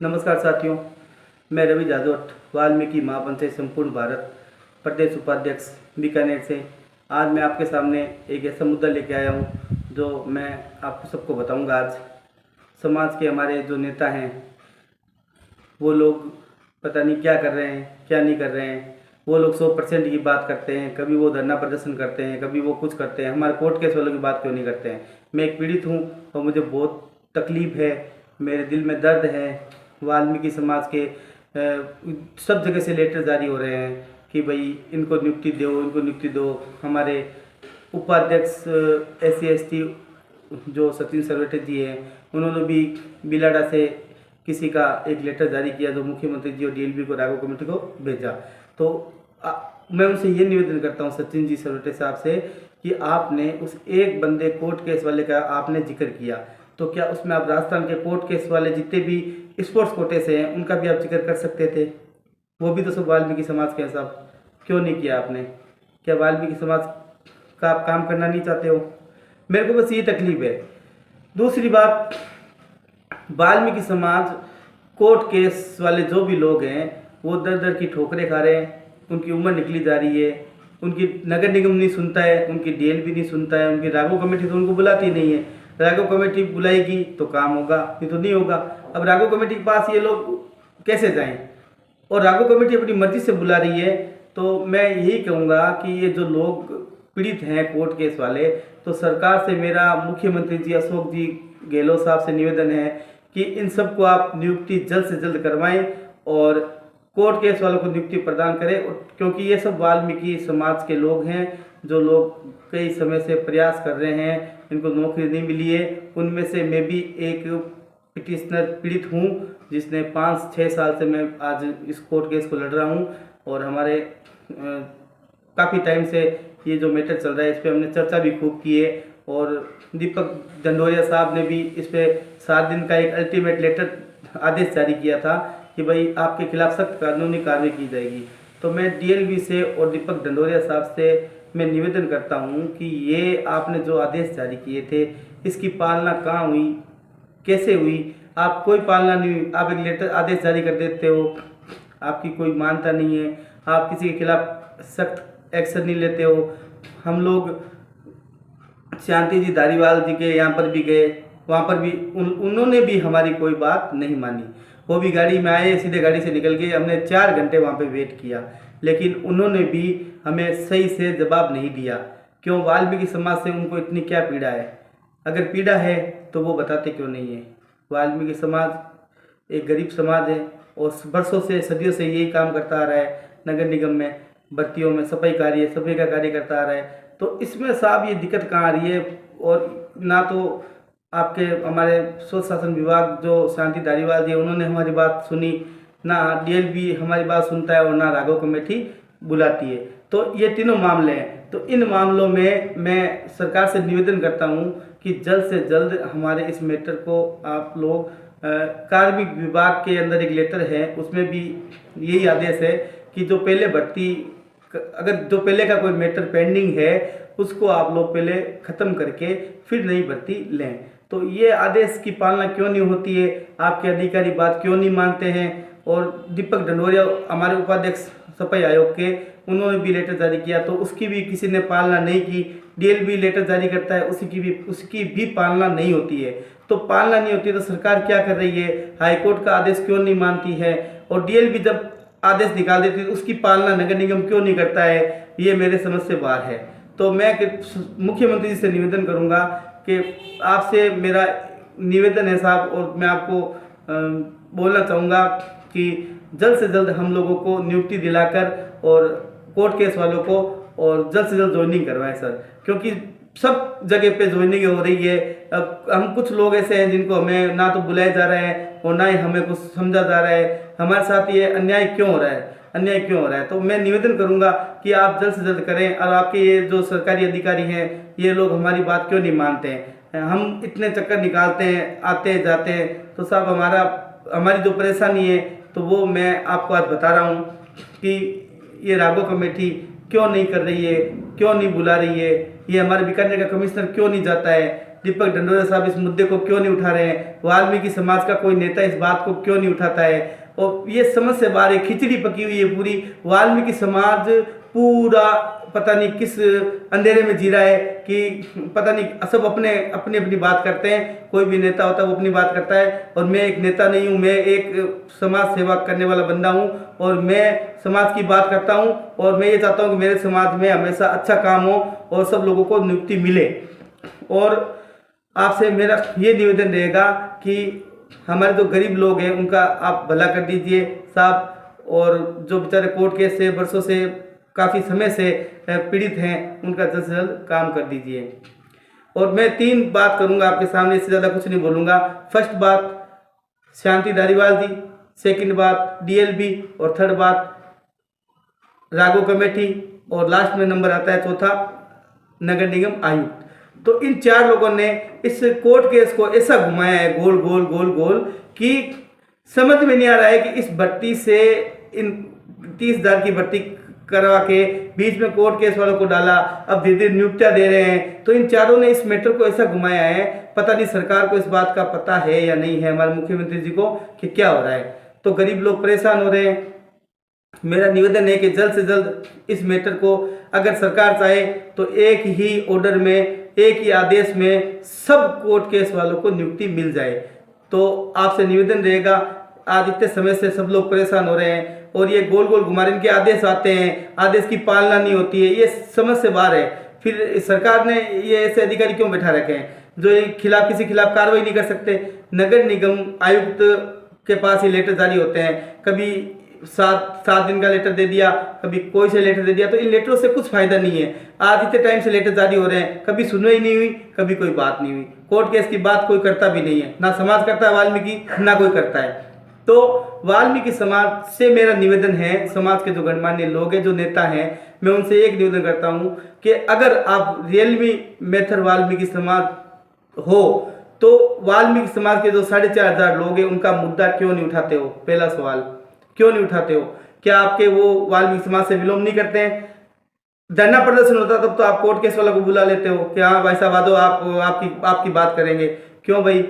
नमस्कार साथियों, मैं रवि जादौट वाल्मीकि महापंचायत संपूर्ण भारत प्रदेश उपाध्यक्ष बीकानेर से। आज मैं आपके सामने एक ऐसा मुद्दा लेके आया हूँ जो मैं आपको सबको बताऊँगा। आज समाज के हमारे जो नेता हैं वो लोग पता नहीं क्या कर रहे हैं, क्या नहीं कर रहे हैं। वो लोग 100% की बात करते हैं, कभी वो धरना प्रदर्शन करते हैं, कभी वो कुछ करते हैं। हमारे कोर्ट केस वालों की बात क्यों नहीं करते हैं। मैं एक पीड़ित हूँ और मुझे बहुत तकलीफ़ है, मेरे दिल में दर्द है। वाल्मीकि समाज के सब जगह से लेटर जारी हो रहे हैं कि भाई इनको नियुक्ति दो, इनको नियुक्ति दो। हमारे उपाध्यक्ष SC/ST जो सचिन सरवटे जी हैं, उन्होंने भी बिलाडा से किसी का एक लेटर जारी किया जो मुख्यमंत्री जी और DLB को राघव कमेटी को भेजा। तो मैं उनसे ये निवेदन करता हूँ सचिन जी सरवटे साहब से कि आपने उस एक बंदे कोर्ट केस वाले का आपने जिक्र किया, तो क्या उसमें आप राजस्थान के कोर्ट केस वाले जितने भी स्पोर्ट्स कोटे से हैं उनका भी आप जिक्र कर सकते थे। वो भी तो सब वाल्मीकि समाज के हैं साहब, क्यों नहीं किया आपने। क्या वाल्मीकि समाज का आप काम करना नहीं चाहते हो। मेरे को बस ये तकलीफ है। दूसरी बात, वाल्मीकि समाज कोर्ट केस वाले जो भी लोग हैं वो दर दर की ठोकरें खा रहे हैं, उनकी उम्र निकली जा रही है, उनकी नगर निगम नहीं सुनता है, उनकी DLB नहीं सुनता है, उनकी राघव कमेटी तो उनको बुलाती नहीं है। राघव कमेटी बुलाएगी तो काम होगा, नहीं तो नहीं होगा। अब राघव कमेटी के पास ये लोग कैसे जाएं। और राघव कमेटी अपनी मर्जी से बुला रही है। तो मैं यही कहूँगा कि ये जो लोग पीड़ित हैं कोर्ट केस वाले, तो सरकार से मेरा मुख्यमंत्री जी अशोक जी गहलोत साहब से निवेदन है कि इन सबको आप नियुक्ति जल्द से जल्द करवाएं और कोर्ट केस वालों को नियुक्ति प्रदान करें। क्योंकि ये सब वाल्मीकि समाज के लोग हैं जो लोग कई समय से प्रयास कर रहे हैं, इनको नौकरी नहीं मिली है। उनमें से मैं भी एक पिटिशनर पीड़ित हूँ जिसने 5-6 साल से मैं आज इस कोर्ट केस को लड़ रहा हूँ। और हमारे काफ़ी टाइम से ये जो मैटर चल रहा है इस पर हमने चर्चा भी खूब की है। और दीपक ढंडोरिया साहब ने भी इस पर 7 दिन का एक अल्टीमेट लेटर आदेश जारी किया था कि भाई आपके खिलाफ सख्त कानूनी कार्रवाई की जाएगी। तो मैं DLB से और दीपक ढंडोरिया साहब से मैं निवेदन करता हूं कि ये आपने जो आदेश जारी किए थे इसकी पालना कहाँ हुई, कैसे हुई। आप कोई पालना नहीं हुई, आप एक लेटर आदेश जारी कर देते हो, आपकी कोई मानता नहीं है, आप किसी के खिलाफ सख्त एक्शन नहीं लेते हो। हम लोग शांति जी धारीवाल जी के यहाँ पर भी गए, वहाँ पर भी उन्होंने भी हमारी कोई बात नहीं मानी। वो भी गाड़ी में आए, सीधे गाड़ी से निकल गए। हमने 4 घंटे वहाँ पे वेट किया, लेकिन उन्होंने भी हमें सही से जवाब नहीं दिया। क्यों, वाल्मीकि समाज से उनको इतनी क्या पीड़ा है। अगर पीड़ा है तो वो बताते क्यों नहीं है। वाल्मीकि समाज एक गरीब समाज है और बरसों से सदियों से यही काम करता आ रहा है। नगर निगम में भर्तियों में सफाई का कार्य करता आ रहा है। तो इसमें साहब ये दिक्कत कहाँ आ रही है। और ना तो आपके हमारे स्वच्छ शासन विभाग जो शांति धारीवाल जी उन्होंने हमारी बात सुनी, ना DLB हमारी बात सुनता है और ना राघव कमेटी बुलाती है। तो ये तीनों मामले हैं। तो इन मामलों में मैं सरकार से निवेदन करता हूँ कि जल्द से जल्द हमारे इस मैटर को आप लोग कार्मिक विभाग के अंदर एक लेटर है, उसमें भी यही आदेश है कि जो पहले भर्ती, अगर जो पहले का कोई मैटर पेंडिंग है उसको आप लोग पहले ख़त्म करके फिर नई भर्ती लें। तो ये आदेश की पालना क्यों नहीं होती है, आपके अधिकारी बात क्यों नहीं मानते हैं। और दीपक ढंडोरिया हमारे उपाध्यक्ष सफाई आयोग के, उन्होंने भी लेटर जारी किया तो उसकी भी किसी ने पालना नहीं की। DLB लेटर जारी करता है, उसकी भी पालना नहीं होती है। तो पालना नहीं होती तो सरकार क्या कर रही है, हाईकोर्ट का आदेश क्यों नहीं मानती है। और DLB जब आदेश निकाल देती है तो उसकी पालना नगर निगम क्यों नहीं करता है, ये मेरे समझ से बाहर है। तो मैं मुख्यमंत्री जी से निवेदन करूंगा कि आपसे मेरा निवेदन है साहब, और मैं आपको बोलना चाहूँगा कि जल्द से जल्द हम लोगों को नियुक्ति दिलाकर और कोर्ट केस वालों को और जल्द से जल्द ज्वाइनिंग करवाएं सर। क्योंकि सब जगह पे ज्वाइनिंग हो रही है। अब हम कुछ लोग ऐसे हैं जिनको हमें ना तो बुलाया जा रहा है और ना ही हमें कुछ समझा जा रहा है। हमारे साथ ये अन्याय क्यों हो रहा है, अन्याय क्यों हो रहा है। तो मैं निवेदन करूंगा कि आप जल्द से जल्द करें। और आपके ये जो सरकारी अधिकारी हैं ये लोग हमारी बात क्यों नहीं मानते हैं। हम इतने चक्कर निकालते हैं, आते जाते हैं। तो साहब हमारी जो परेशानी है तो वो मैं आपको आज बता रहा हूँ कि ये राघव कमेटी क्यों नहीं कर रही है, क्यों नहीं बुला रही है। ये हमारे बीकानेर का कमिश्नर क्यों नहीं जाता है। दीपक ढंडोरा साहब इस मुद्दे को क्यों नहीं उठा रहे हैं, वाल्मीकि समाज का कोई नेता इस बात को क्यों नहीं उठाता है। और ये समझ से बाहर खिचड़ी पकी हुई है पूरी। वाल्मीकि समाज पूरा पता नहीं किस अंधेरे में जी रहा है कि पता नहीं, सब अपने अपनी अपनी बात करते हैं। कोई भी नेता होता है वो अपनी बात करता है, और मैं एक नेता नहीं हूँ, मैं एक समाज सेवा करने वाला बंदा हूँ, और मैं समाज की बात करता हूँ, और मैं ये चाहता हूँ कि मेरे समाज में हमेशा अच्छा काम हो और सब लोगों को नियुक्ति मिले। और आपसे मेरा ये निवेदन रहेगा कि हमारे जो गरीब लोग हैं उनका आप भला कर दीजिए साहब, और जो बेचारे कोर्ट केस से वर्षों से काफ़ी समय से पीड़ित हैं उनका जल्द से जल्द काम कर दीजिए। और मैं 3 बात करूंगा आपके सामने, इससे ज़्यादा कुछ नहीं बोलूँगा। फर्स्ट बात शांति धारीवाल जी, सेकंड बात डीएलबी, और थर्ड बात राघव कमेटी, और लास्ट में नंबर आता है चौथा नगर निगम आयुक्त। तो इन 4 लोगों ने इस कोर्ट केस को ऐसा घुमाया है गोल गोल गोल गोल कि समझ में नहीं आ रहा है कि इस भर्ती से इन 30,000 की भर्ती करवा के बीच में कोर्ट केस वालों को डाला, अब धीरे धीरे नियुक्तियां दे रहे हैं। तो इन चारों ने इस मैटर को ऐसा घुमाया है, पता नहीं सरकार को इस बात का पता है या नहीं है, हमारे मुख्यमंत्री जी को, कि क्या हो रहा है। तो गरीब लोग परेशान हो रहे हैं। मेरा निवेदन है कि जल्द से जल्द इस मैटर को अगर सरकार चाहे तो एक ही ऑर्डर में, एक ही आदेश में सब कोर्ट केस वालों को नियुक्ति मिल जाए। तो आपसे निवेदन रहेगा, आज इतने समय से सब लोग परेशान हो रहे हैं और ये गोल गोल घुमा रहे हैं, इनके आदेश आते हैं, आदेश की पालना नहीं होती है, ये समझ से बाहर है। फिर सरकार ने ये ऐसे अधिकारी क्यों बैठा रखे हैं जो किसी खिलाफ कार्रवाई नहीं कर सकते। नगर निगम आयुक्त के पास ही लेटर जारी होते हैं, कभी 7 दिन का लेटर दे दिया, कभी कोई से लेटर दे दिया, तो इन लेटरों से कुछ फायदा नहीं है। आज इतने टाइम से लेटर जारी हो रहे हैं, कभी सुनवाई नहीं हुई, कभी कोई बात नहीं हुई। कोर्ट केस की बात कोई करता भी नहीं है, ना समाज करता है वाल्मीकि, ना कोई करता है। तो वाल्मीकि समाज से मेरा निवेदन है, समाज के जो गणमान्य लोग हैं, जो नेता हैं, मैं उनसे एक निवेदन करता हूँ कि अगर आप रियलमी मेथड वाल्मीकि समाज हो तो वाल्मीकि समाज के जो 4,500 लोग हैं उनका मुद्दा क्यों नहीं उठाते हो। पहला सवाल, क्यों नहीं उठाते हो? क्या आपके वो वाल्मीकि समाज से विलोम नहीं करते हैं? धरना प्रदर्शन होता तब तो आप कोर्ट केस वालों को बुला लेते हो कि हाँ भाई साहब आ जाओ, आपकी बात करेंगे। क्यों भाई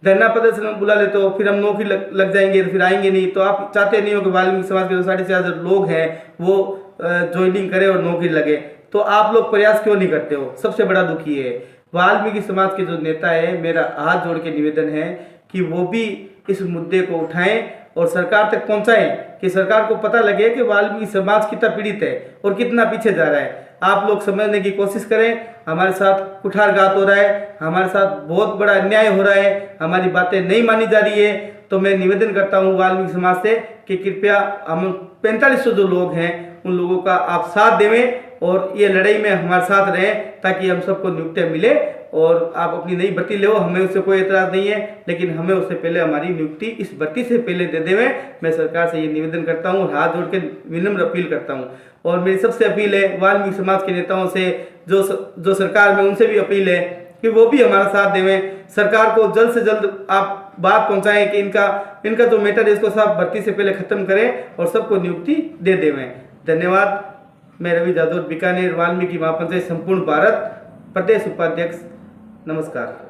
धरना प्रदर्शन में बुला लेते हो, फिर हम नौकरी लग जाएंगे तो फिर आएंगे नहीं। तो आप चाहते नहीं हो कि वाल्मीकि समाज के जो 4,500 लोग हैं वो ज्वाइनिंग करें और नौकरी लगे। तो आप लोग प्रयास क्यों नहीं करते हो? सबसे बड़ा दुखी है वाल्मीकि समाज के जो नेता है, मेरा हाथ जोड़ के निवेदन है कि वो भी इस मुद्दे को उठाएं और सरकार तक पहुंचाएं, कि सरकार को पता लगे कि वाल्मीकि समाज कितना पीड़ित है और कितना पीछे जा रहा है। आप लोग समझने की कोशिश करें, हमारे साथ कुठारघात हो रहा है, हमारे साथ बहुत बड़ा अन्याय हो रहा है, हमारी बातें नहीं मानी जा रही है। तो मैं निवेदन करता हूं वाल्मीकि समाज से कि कृपया हम 4500 जो लोग हैं उन लोगों का आप साथ देवें और ये लड़ाई में हमारे साथ रहें, ताकि हम सबको नियुक्तियाँ मिले। और आप अपनी नई भर्ती ले, हमें उससे कोई एतराज़ नहीं है, लेकिन हमें उससे पहले हमारी नियुक्ति इस भर्ती से पहले दे देवें। मैं सरकार से ये निवेदन करता हूँ, हाथ जोड़ के विनम्र अपील करता हूँ। और मेरी सबसे अपील है वाल्मीकि समाज के नेताओं से, जो सरकार में, उनसे भी अपील है कि वो भी हमारा साथ देवें। सरकार को जल्द से जल्द आप बात पहुँचाएँ कि इनका जो मैटर है इसको सब भर्ती से पहले ख़त्म करें और सबको नियुक्ति दे देवें। धन्यवाद। मैं रवि जादौर, बीकानेर वाल्मीकि महापंचायत संपूर्ण भारत प्रदेश उपाध्यक्ष। नमस्कार।